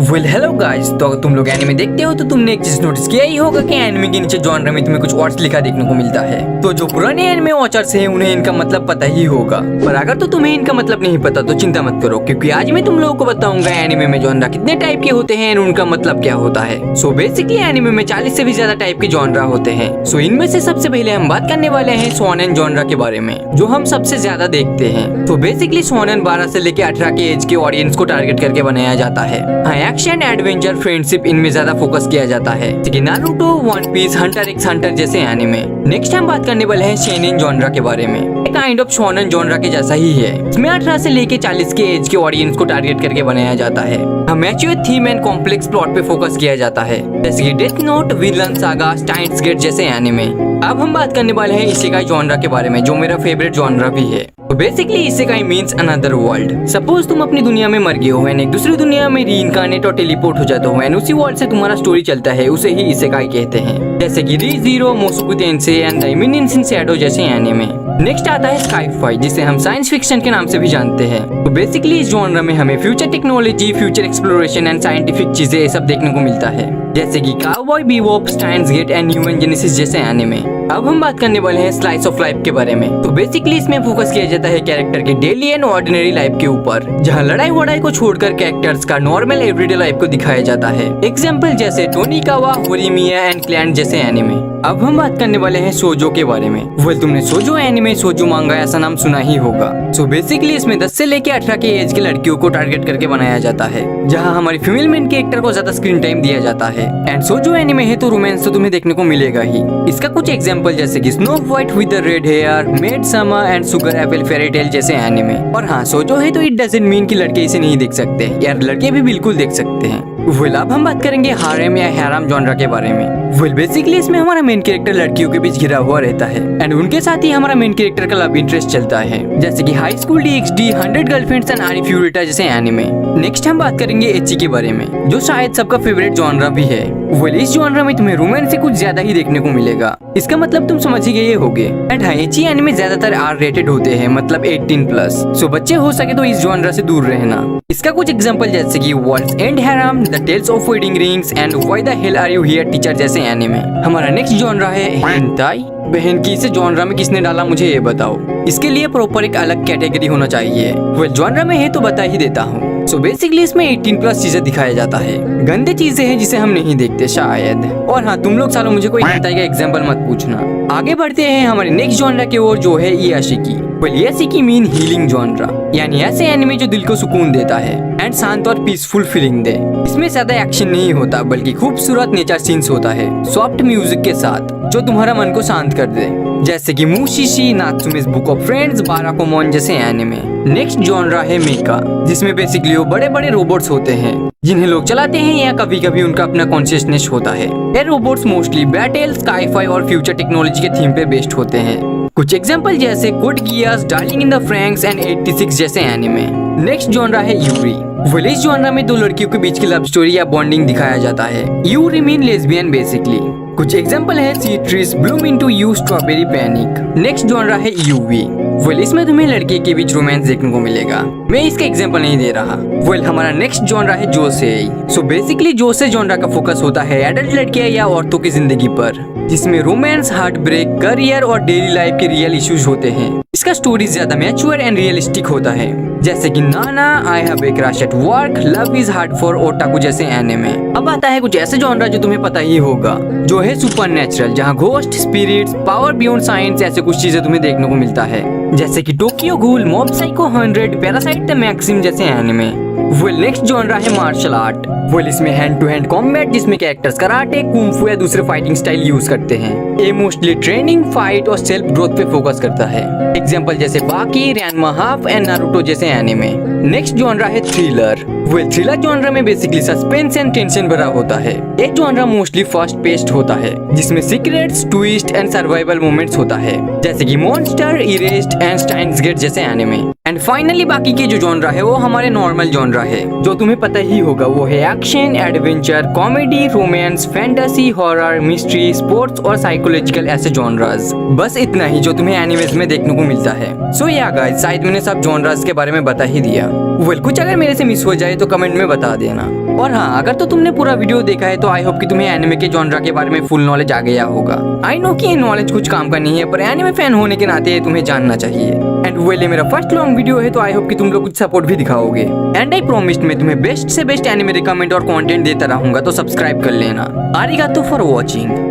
Well hello guys, तो अगर तुम लोग एनिमे देखते हो तो तुमने एक चीज नोटिस किया ही होगा कि एनिमे के नीचे जॉनर में तुम्हें कुछ वर्ड्स लिखा देखने को मिलता है। तो जो पुराने एनिमे वॉचर्स हैं उन्हें इनका मतलब पता ही होगा, पर अगर तो तुम्हें इनका मतलब नहीं पता तो चिंता मत करो, क्योंकि आज मैं तुम लोगों को बताऊंगा एनिमे में जॉनरा कितने टाइप के होते हैं और उनका मतलब क्या होता है। सो बेसिकली एनिमे में 40 से भी ज्यादा टाइप के जॉनरा होते हैं। सो इनमें से सबसे पहले हम बात करने वाले हैं शोनेन जॉनरा के बारे में, जो हम सबसे ज्यादा देखते हैं। तो बेसिकली शोनेन 12 से लेकर 18 के एज के ऑडियंस को टारगेट करके बनाया जाता है। हाँ, एक्शन, एडवेंचर, फ्रेंडशिप इनमें ज्यादा फोकस किया जाता है, जैसे कि Naruto, One Piece, Hunter x Hunter जैसे एनिमे। नेक्स्ट हम बात करने वाले हैं शेनिन जॉनरा के बारे में। एक काइंड ऑफ शोनेन जॉनरा के जैसा ही है। इसमें 18 से लेके 40 के एज के ऑडियंस को टारगेट करके बनाया जाता है। Mature theme and complex plot पे फोकस किया जाता है, जैसे कि Death Note, Vinland Saga, Steins Gate जैसे एनिमे। अब हम बात करने वाले हैं इसेकाई जॉनरा के बारे में, जो मेरा फेवरेट जॉनरा भी है। तो basically isekai means another world. Suppose तुम अपनी दुनिया में मर गए हो एंड एक दूसरी दुनिया में रीइंकार्नेट और टेलीपोर्ट हो जाते हो एंड उसी वर्ल्ड से तुम्हारा स्टोरी चलता है, उसे ही इसेकाई कहते हैं। जैसे कि रीज़ीरो, मोसुकु टेंसेई and the eminence in shadow जैसे एनिमे। नेक्स्ट आता है स्काई-फाई, जिसे हम साइंस फिक्शन के नाम से भी जानते हैं। तो बेसिकली इस जॉनरा में हमें future technology, future exploration and scientific चीजें ये सब देखने को मिलता है, जैसे कि Cowboy Bebop, Steins Gate and Human Genesis जैसे एनिमे। अब हम बात करने वाले हैं स्लाइस ऑफ लाइफ के बारे में। तो बेसिकली इसमें फोकस किया जाता है कैरेक्टर के डेली एंड ऑर्डिनरी लाइफ के ऊपर, जहां लड़ाई वड़ाई को छोड़कर कैरेक्टर्स का नॉर्मल एवरीडे लाइफ को दिखाया जाता है। एग्जांपल जैसे टोनिकावा, होरिमिया एंड क्लैंड जैसे एनिमे। अब हम बात करने वाले हैं सोजो के बारे में। वेल, तुमने सोजो एनिमे, सोजो मांगा ऐसा नाम सुना ही होगा। सो बेसिकली इसमें 10 से लेके 18 के एज के लड़कियों को टारगेट करके बनाया जाता है, जहां हमारी फीमेल मेन कैरेक्टर को ज्यादा स्क्रीन टाइम दिया जाता है। एंड सोजो एनिमे है तो रोमांस तो तुम्हें देखने को मिलेगा ही। इसका कुछ एग्जांपल जैसे कि snow white with the red hair, maid समा and sugar apple fairy tale जैसे एनिमे। और हाँ, सोजो है तो इट डजंट मीन कि लड़के इसे नहीं देख सकते, यार लड़के भी बिल्कुल देख सकते हैं। वेल, अब हम बात करेंगे हारेम या हैराम जॉनरा के बारे में। वेल, बेसिकली इसमें हमारा मेन कैरेक्टर लड़कियों के बीच घिरा हुआ रहता है एंड उनके साथ ही हमारा मेन कैरेक्टर का लव इंटरेस्ट चलता है, जैसे कि high school DxD, 100 girlfriends and आरी फ्यूरिटा जैसे एनिमे। नेक्स्ट हम बात करेंगे एची के बारे में, जो शायद सबका फेवरेट जॉनरा भी है। वेल, इस जॉनरा में तुम्हें रोमांस से कुछ ज्यादा ही देखने को मिलेगा, इसका मतलब तुम समझ ही गए होगे। एंड हाँ, एची एनिमे ज्यादातर R रेटेड होते हैं, मतलब 18+। सो बच्चे हो सके तो इस जॉनरा से दूर रहना। इसका कुछ एग्जांपल जैसे कि world's end harem, the tales of wedding rings and why the hell are you here teacher जैसे एनिमे। हमारा नेक्स्ट जॉनरा है हेंटाई। बहन की इसे जॉनरा में किसने डाला मुझे ये बताओ, इसके लिए प्रॉपर एक अलग कैटेगरी होना चाहिए। वेल, जॉनरा में है तो बता ही देता हूँ। सो बेसिकली इसमें 18+ चीजें दिखाया जाता है, गंदे चीजें हैं जिसे हम नहीं देखते शायद। और हाँ, तुम लोग सालों मुझे कोई हेंटाई का एग्जांपल मत पूछना। आगे बढ़ते हैं हमारे नेक्स्ट जॉनरा की ओर, जो है याशिकी। वेल, याशिकी मीन हीलिंग जॉनरा, यानी ऐसे एनिमे जो दिल को सुकून देता है एंड शांत और पीसफुल फीलिंग दे। इसमें ज्यादा एक्शन नहीं होता, बल्कि खूबसूरत नेचर सीन्स होता है, सॉफ्ट म्यूजिक के साथ, जो तुम्हारा मन को शांत कर दे, जैसे कि मुशिशी, नात्सुमे's बुक ऑफ फ्रेंड्स, बाराकोमोन जैसे एनिमे। नेक्स्ट जॉनरा है मेका, जिसमें बेसिकली वो बड़े बड़े रोबोट्स होते हैं जिन्हें लोग चलाते हैं या कभी कभी उनका अपना कॉन्शियसनेस होता है। ये रोबोट्स मोस्टली बैटल, स्काई-फाई और फ्यूचर टेक्नोलॉजी के थीम पे बेस्ड होते हैं। कुछ एग्जांपल जैसे code Geass, darling in the Franks and 86 जैसे एनिमे। नेक्स्ट जॉनरा है यूरी। वेल, इस जॉनरा में दो लड़कियों के बीच की लव स्टोरी या बॉन्डिंग दिखाया जाता है। यूरी मीन लेस्बियन बेसिकली। कुछ एग्जांपल है citrus bloom into you, strawberry panic. Next genre है यूवी। वेल, इसमें तुम्हें लड़के के बीच रोमांस देखने को मिलेगा, मैं इसका एग्जांपल नहीं दे रहा। वेल, हमारा नेक्स्ट जॉनरा है जोसेई। सो बेसिकली जोसे जॉनरा का फोकस होता है एडल्ट लड़कियां या औरतों की जिंदगी पर, जिसमें रोमांस, हार्ट ब्रेक, करियर और डेली लाइफ के रियल इश्यूज होते हैं। इसका स्टोरी ज्यादा मैच्योर एंड रियलिस्टिक होता है, जैसे कि नाना, I have a crush at work, love is hard for otaku जैसे एनिमे। अब आता है कुछ ऐसे जॉनरा जो तुम्हें पता ही होगा, जो है सुपरनैचुरल, जहां ghost, spirits, power beyond science ऐसे कुछ चीजें तुम्हें देखने को मिलता है, जैसे कि Tokyo ghoul, mob psycho 100, parasite the maxim जैसे एनिमे। वेल, नेक्स्ट जॉनरा है मार्शल आर्ट। वेल, इसमें हैंड टू हैंड कॉम्बैट, जिसमें कैरेक्टर्स कराटे, कुंफू या दूसरे फाइटिंग स्टाइल यूज करते हैं। ये मोस्टली ट्रेनिंग, फाइट और सेल्फ ग्रोथ पे फोकस करता है। एग्जांपल जैसे Baki, Ranma half and Naruto जैसे एनिमे। नेक्स्ट जॉनरा है थ्रिलर। वेल, थ्रिलर जॉनरा में बेसिकली सस्पेंस एंड टेंशन भरा होता है। ये जॉनरा मोस्टली फास्ट पेस्ड होता है, जिसमें secrets, twist and survival moments होता है, जैसे कि Monster, Erased and Steins Gate जैसे एनिमे। एंड फाइनली बाकी के जो जॉनरा है वो हमारे नॉर्मल जॉनरा है, जो तुम्हें पता ही होगा। वो है action, adventure, comedy, romance, fantasy, horror, mystery, sports और साइकोलॉजिकल ऐसे जॉनराज। बस इतना ही जो तुम्हें एनिमेज में देखने को मिलता है। सो या गाइस, शायद मैंने सब जॉनराज के बारे में बता ही दिया। वेल, कुछ अगर मेरे से मिस हो जाए तो कमेंट में बता देना। और हाँ, अगर तो तुमने पूरा वीडियो देखा है तो आई होप कि तुम्हें एनिमे के जॉनरा के बारे में फुल नॉलेज आ गया होगा। आई नो कि ये नॉलेज कुछ काम का नहीं है, पर एनिमे फैन होने के नाते तुम्हें जानना चाहिए। एंड वेल, ये मेरा फर्स्ट लॉन्ग वीडियो है, तो आई होप कि तुम लोग कुछ सपोर्ट भी दिखाओगे। एंड आई प्रॉमिस्ड मैं तुम्हें बेस्ट से बेस्ट एनिमे रिकमेंड और कंटेंट देता रहूंगा, तो सब्सक्राइब कर लेना। आरिगातो फॉर वॉचिंग।